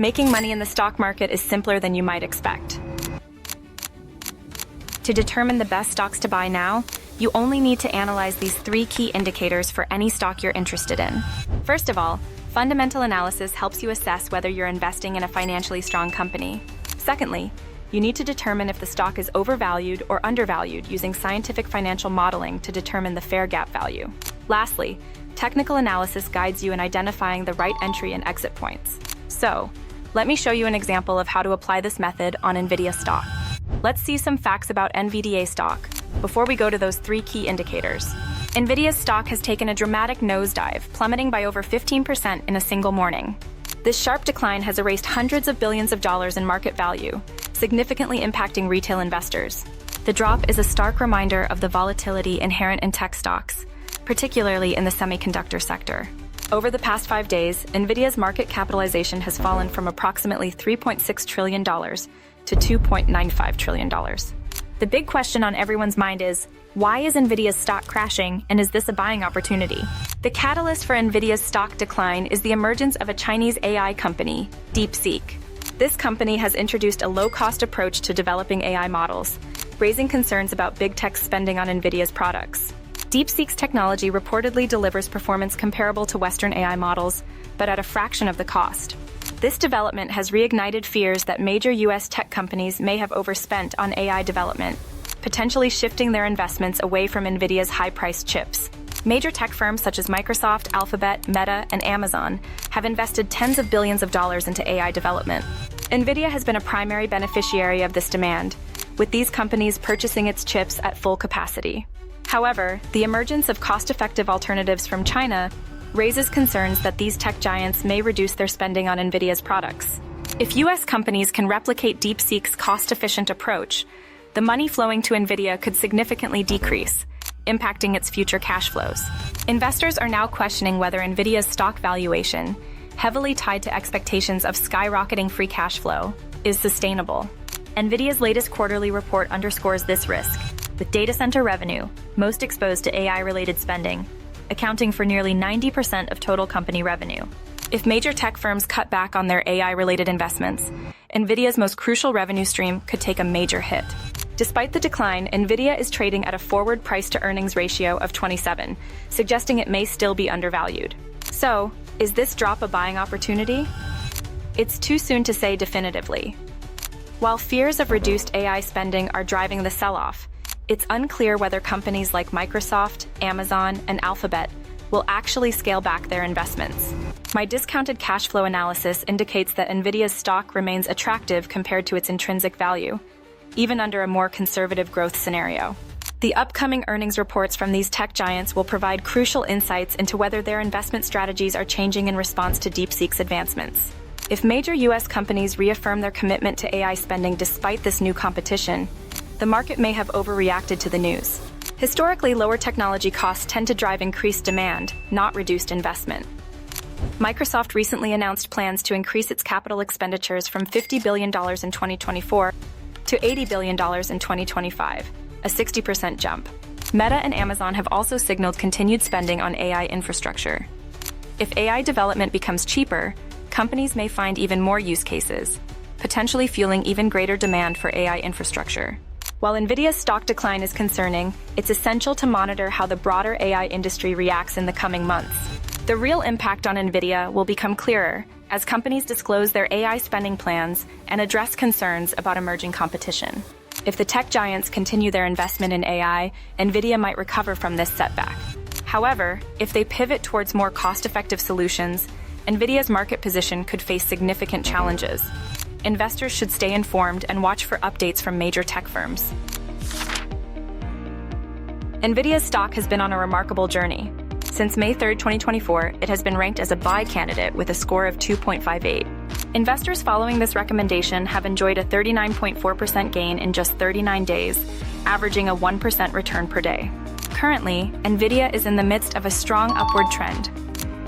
Making money in the stock market is simpler than you might expect. To determine the best stocks to buy now, you only need to analyze these 3 key indicators for any stock you're interested in. First of all, fundamental analysis helps you assess whether you're investing in a financially strong company. Secondly, you need to determine if the stock is overvalued or undervalued using scientific financial modeling to determine the fair gap value. Lastly, technical analysis guides you in identifying the right entry and exit points. So, let me show you an example of how to apply this method on Nvidia stock. Let's see some facts about NVDA stock before we go to those 3 key indicators. Nvidia's stock has taken a dramatic nosedive, plummeting by over 15% in a single morning. This sharp decline has erased hundreds of billions of dollars in market value, significantly impacting retail investors. The drop is a stark reminder of the volatility inherent in tech stocks, particularly in the semiconductor sector. Over the past 5 days, Nvidia's market capitalization has fallen from approximately $3.6 trillion to $2.95 trillion. The big question on everyone's mind is, why is Nvidia's stock crashing, and is this a buying opportunity? The catalyst for Nvidia's stock decline is the emergence of a Chinese AI company, DeepSeek. This company has introduced a low-cost approach to developing AI models, raising concerns about big tech spending on Nvidia's products. DeepSeek's technology reportedly delivers performance comparable to Western AI models, but at a fraction of the cost. This development has reignited fears that major U.S. tech companies may have overspent on AI development, potentially shifting their investments away from Nvidia's high-priced chips. Major tech firms such as Microsoft, Alphabet, Meta, and Amazon have invested tens of billions of dollars into AI development. Nvidia has been a primary beneficiary of this demand, with these companies purchasing its chips at full capacity. However, the emergence of cost-effective alternatives from China raises concerns that these tech giants may reduce their spending on Nvidia's products. If U.S. companies can replicate DeepSeek's cost-efficient approach, the money flowing to Nvidia could significantly decrease, impacting its future cash flows. Investors are now questioning whether Nvidia's stock valuation, heavily tied to expectations of skyrocketing free cash flow, is sustainable. Nvidia's latest quarterly report underscores this risk, with data center revenue, most exposed to AI-related spending, accounting for nearly 90% of total company revenue. If major tech firms cut back on their AI-related investments, Nvidia's most crucial revenue stream could take a major hit. Despite the decline, Nvidia is trading at a forward price-to-earnings ratio of 27, suggesting it may still be undervalued. So, is this drop a buying opportunity? It's too soon to say definitively. While fears of reduced AI spending are driving the sell-off, it's unclear whether companies like Microsoft, Amazon, and Alphabet will actually scale back their investments. My discounted cash flow analysis indicates that Nvidia's stock remains attractive compared to its intrinsic value, even under a more conservative growth scenario. The upcoming earnings reports from these tech giants will provide crucial insights into whether their investment strategies are changing in response to DeepSeek's advancements. If major U.S. companies reaffirm their commitment to AI spending despite this new competition, the market may have overreacted to the news. Historically, lower technology costs tend to drive increased demand, not reduced investment. Microsoft recently announced plans to increase its capital expenditures from $50 billion in 2024 to $80 billion in 2025, a 60% jump. Meta and Amazon have also signaled continued spending on AI infrastructure. If AI development becomes cheaper, companies may find even more use cases, potentially fueling even greater demand for AI infrastructure. While Nvidia's stock decline is concerning, it's essential to monitor how the broader AI industry reacts in the coming months. The real impact on Nvidia will become clearer as companies disclose their AI spending plans and address concerns about emerging competition. If the tech giants continue their investment in AI, Nvidia might recover from this setback. However, if they pivot towards more cost-effective solutions, Nvidia's market position could face significant challenges. Investors should stay informed and watch for updates from major tech firms. Nvidia's stock has been on a remarkable journey. Since May 3, 2024, it has been ranked as a buy candidate with a score of 2.58. Investors following this recommendation have enjoyed a 39.4% gain in just 39 days, averaging a 1% return per day. Currently, Nvidia is in the midst of a strong upward trend.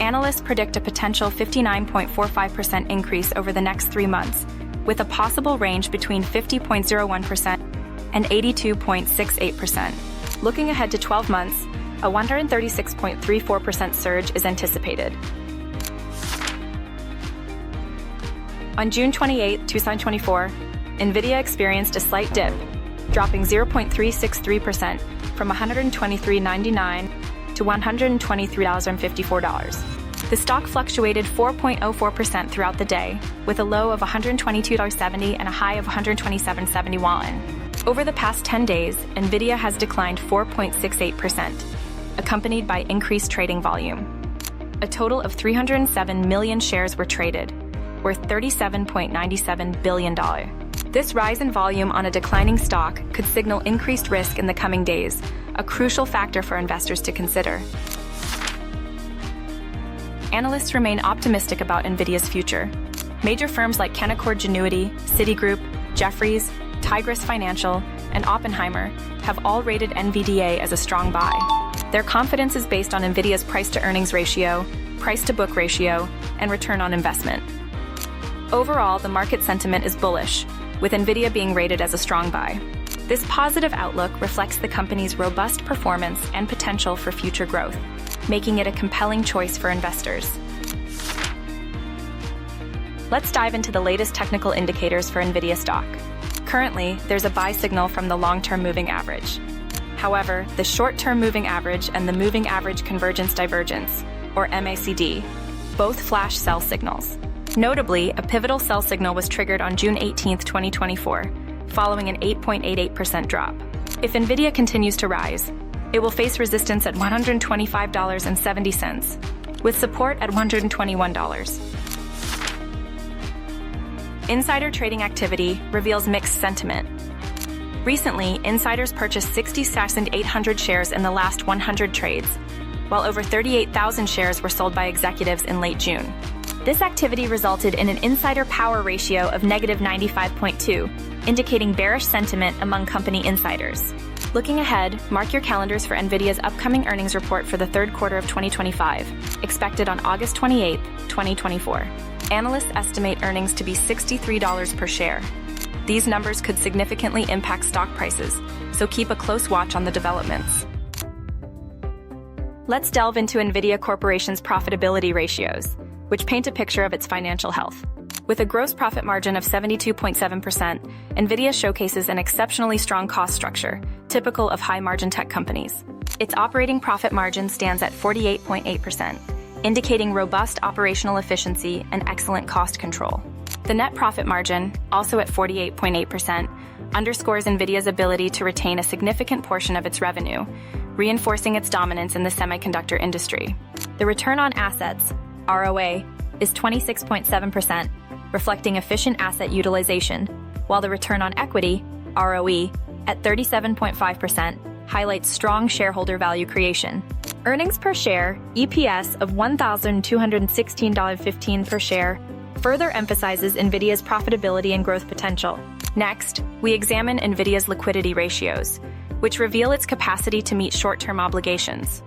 Analysts predict a potential 59.45% increase over the next 3 months, with a possible range between 50.01% and 82.68%. Looking ahead to 12 months, a 136.34% surge is anticipated. On June 28, 2024, Nvidia experienced a slight dip, dropping 0.363% from $123.99 to $123.54. The stock fluctuated 4.04% throughout the day, with a low of $122.70 and a high of $127.70 yuan. Over the past 10 days, Nvidia has declined 4.68%, accompanied by increased trading volume. A total of 307 million shares were traded, worth $37.97 billion. This rise in volume on a declining stock could signal increased risk in the coming days, a crucial factor for investors to consider. Analysts remain optimistic about Nvidia's future. Major firms like Canaccord Genuity, Citigroup, Jefferies, Tigris Financial, and Oppenheimer have all rated NVDA as a strong buy. Their confidence is based on Nvidia's price-to-earnings ratio, price-to-book ratio, and return on investment. Overall, the market sentiment is bullish, with Nvidia being rated as a strong buy. This positive outlook reflects the company's robust performance and potential for future growth, making it a compelling choice for investors. Let's dive into the latest technical indicators for Nvidia stock. Currently, there's a buy signal from the long-term moving average. However, the short-term moving average and the moving average convergence divergence, or MACD, both flash sell signals. Notably, a pivotal sell signal was triggered on June 18, 2024, following an 8.88% drop. If Nvidia continues to rise, it will face resistance at $125.70, with support at $121. Insider trading activity reveals mixed sentiment. Recently, insiders purchased 60,800 shares in the last 100 trades, while over 38,000 shares were sold by executives in late June. This activity resulted in an insider power ratio of negative 95.2, indicating bearish sentiment among company insiders. Looking ahead, mark your calendars for Nvidia's upcoming earnings report for the third quarter of 2025, expected on August 28, 2024. Analysts estimate earnings to be $63 per share. These numbers could significantly impact stock prices, so keep a close watch on the developments. Let's delve into Nvidia Corporation's profitability ratios, which paint a picture of its financial health. With a gross profit margin of 72.7%, Nvidia showcases an exceptionally strong cost structure, typical of high-margin tech companies. Its operating profit margin stands at 48.8%, indicating robust operational efficiency and excellent cost control. The net profit margin, also at 48.8%, underscores Nvidia's ability to retain a significant portion of its revenue, reinforcing its dominance in the semiconductor industry. The return on assets, ROA, is 26.7%, reflecting efficient asset utilization, while the return on equity, ROE, at 37.5%, highlights strong shareholder value creation. Earnings per share, EPS, of $1,216.15 per share, further emphasizes Nvidia's profitability and growth potential. Next, we examine Nvidia's liquidity ratios, which reveal its capacity to meet short-term obligations.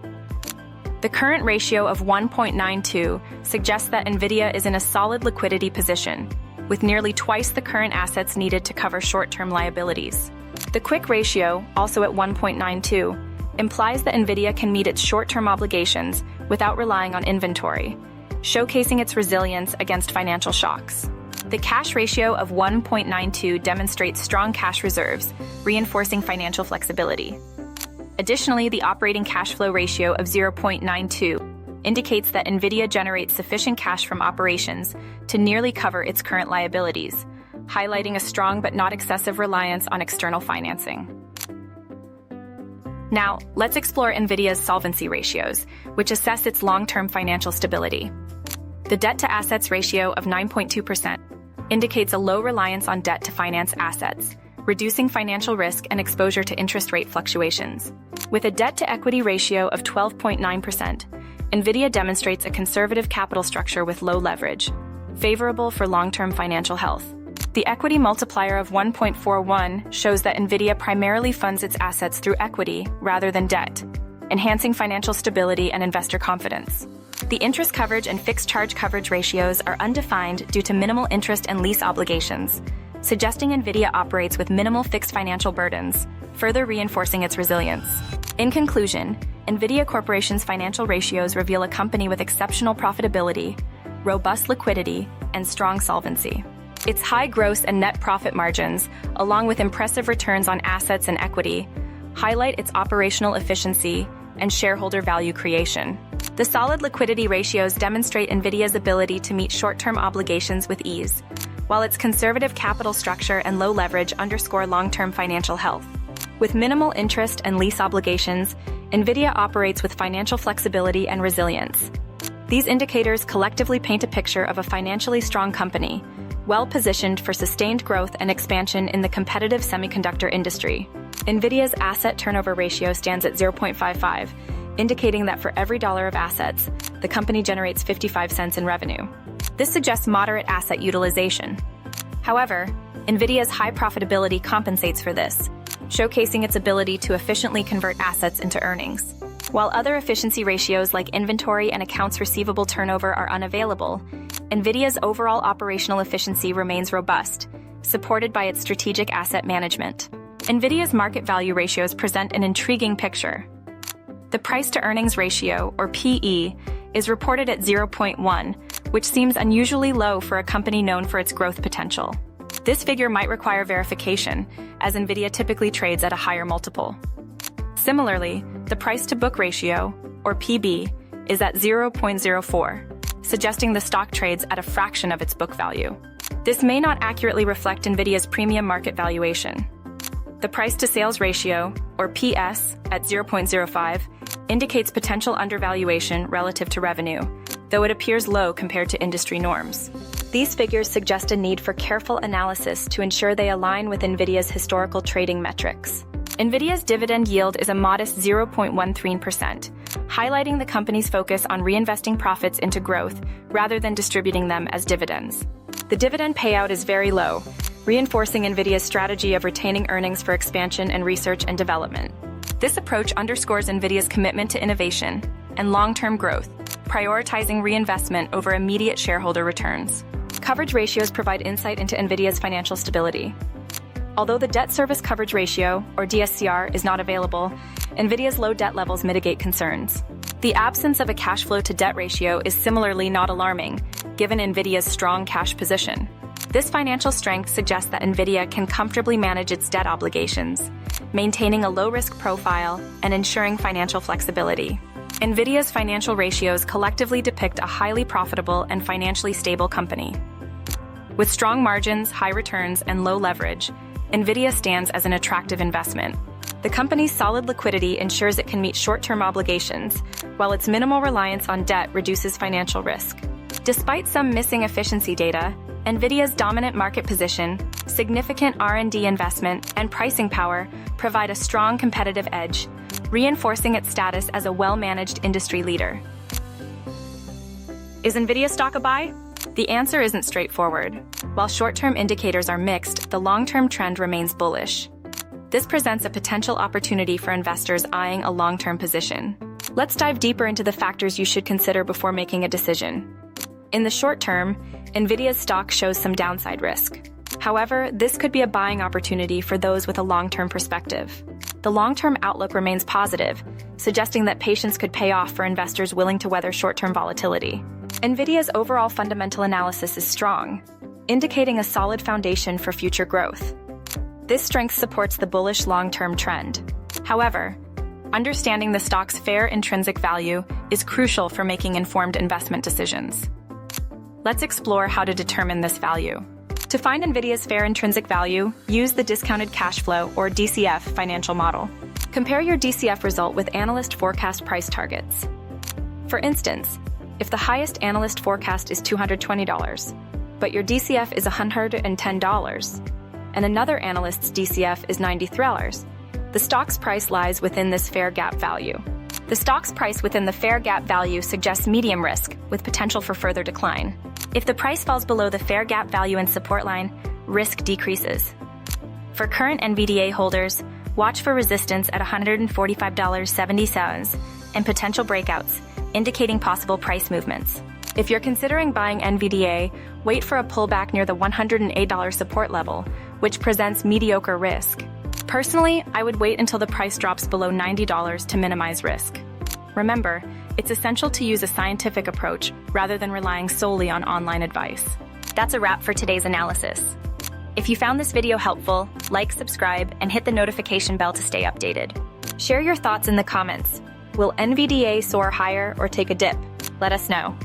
The current ratio of 1.92 suggests that Nvidia is in a solid liquidity position, with nearly twice the current assets needed to cover short-term liabilities. The quick ratio, also at 1.92, implies that Nvidia can meet its short-term obligations without relying on inventory, showcasing its resilience against financial shocks. The cash ratio of 1.92 demonstrates strong cash reserves, reinforcing financial flexibility. Additionally, the operating cash flow ratio of 0.92 indicates that Nvidia generates sufficient cash from operations to nearly cover its current liabilities, highlighting a strong but not excessive reliance on external financing. Now, let's explore Nvidia's solvency ratios, which assess its long-term financial stability. The debt-to-assets ratio of 9.2% indicates a low reliance on debt to finance assets, reducing financial risk and exposure to interest rate fluctuations. With a debt-to-equity ratio of 12.9%, Nvidia demonstrates a conservative capital structure with low leverage, favorable for long-term financial health. The equity multiplier of 1.41 shows that Nvidia primarily funds its assets through equity rather than debt, enhancing financial stability and investor confidence. The interest coverage and fixed charge coverage ratios are undefined due to minimal interest and lease obligations, suggesting Nvidia operates with minimal fixed financial burdens, further reinforcing its resilience. In conclusion, Nvidia Corporation's financial ratios reveal a company with exceptional profitability, robust liquidity, and strong solvency. Its high gross and net profit margins, along with impressive returns on assets and equity, highlight its operational efficiency and shareholder value creation. The solid liquidity ratios demonstrate Nvidia's ability to meet short-term obligations with ease, while its conservative capital structure and low leverage underscore long-term financial health. With minimal interest and lease obligations, Nvidia operates with financial flexibility and resilience. These indicators collectively paint a picture of a financially strong company, well-positioned for sustained growth and expansion in the competitive semiconductor industry. Nvidia's asset turnover ratio stands at 0.55, indicating that for every dollar of assets, the company generates 55 cents in revenue. This suggests moderate asset utilization. However, Nvidia's high profitability compensates for this, showcasing its ability to efficiently convert assets into earnings. While other efficiency ratios like inventory and accounts receivable turnover are unavailable, Nvidia's overall operational efficiency remains robust, supported by its strategic asset management. Nvidia's market value ratios present an intriguing picture. The price-to-earnings ratio, or PE, is reported at 0.1, which seems unusually low for a company known for its growth potential. This figure might require verification, as Nvidia typically trades at a higher multiple. Similarly, the price-to-book ratio, or PB, is at 0.04, suggesting the stock trades at a fraction of its book value. This may not accurately reflect Nvidia's premium market valuation. The price-to-sales ratio, or PS, at 0.05, indicates potential undervaluation relative to revenue, though it appears low compared to industry norms. These figures suggest a need for careful analysis to ensure they align with Nvidia's historical trading metrics. Nvidia's dividend yield is a modest 0.13%, highlighting the company's focus on reinvesting profits into growth rather than distributing them as dividends. The dividend payout is very low, reinforcing Nvidia's strategy of retaining earnings for expansion and research and development. This approach underscores Nvidia's commitment to innovation and long-term growth, prioritizing reinvestment over immediate shareholder returns. Coverage ratios provide insight into Nvidia's financial stability. Although the debt service coverage ratio, or DSCR, is not available, Nvidia's low debt levels mitigate concerns. The absence of a cash flow to debt ratio is similarly not alarming, given Nvidia's strong cash position. This financial strength suggests that Nvidia can comfortably manage its debt obligations, maintaining a low-risk profile and ensuring financial flexibility. Nvidia's financial ratios collectively depict a highly profitable and financially stable company. With strong margins, high returns, and low leverage, Nvidia stands as an attractive investment. The company's solid liquidity ensures it can meet short-term obligations, while its minimal reliance on debt reduces financial risk. Despite some missing efficiency data, Nvidia's dominant market position, significant R&D investment, and pricing power provide a strong competitive edge, reinforcing its status as a well-managed industry leader. Is Nvidia stock a buy? The answer isn't straightforward. While short-term indicators are mixed, the long-term trend remains bullish. This presents a potential opportunity for investors eyeing a long-term position. Let's dive deeper into the factors you should consider before making a decision. In the short term, Nvidia's stock shows some downside risk. However, this could be a buying opportunity for those with a long-term perspective. The long-term outlook remains positive, suggesting that patience could pay off for investors willing to weather short-term volatility. Nvidia's overall fundamental analysis is strong, indicating a solid foundation for future growth. This strength supports the bullish long-term trend. However, understanding the stock's fair intrinsic value is crucial for making informed investment decisions. Let's explore how to determine this value. To find Nvidia's fair intrinsic value, use the discounted cash flow, or DCF, financial model. Compare your DCF result with analyst forecast price targets. For instance, if the highest analyst forecast is $220, but your DCF is $110, and another analyst's DCF is $93, the stock's price lies within this fair gap value. The stock's price within the fair gap value suggests medium risk, with potential for further decline. If the price falls below the fair gap value and support line, risk decreases. For current NVDA holders, watch for resistance at $145.70 and potential breakouts, indicating possible price movements. If you're considering buying NVDA, wait for a pullback near the $108 support level, which presents mediocre risk. Personally, I would wait until the price drops below $90 to minimize risk. Remember, it's essential to use a scientific approach rather than relying solely on online advice. That's a wrap for today's analysis. If you found this video helpful, like, subscribe, and hit the notification bell to stay updated. Share your thoughts in the comments. Will NVDA soar higher or take a dip? Let us know.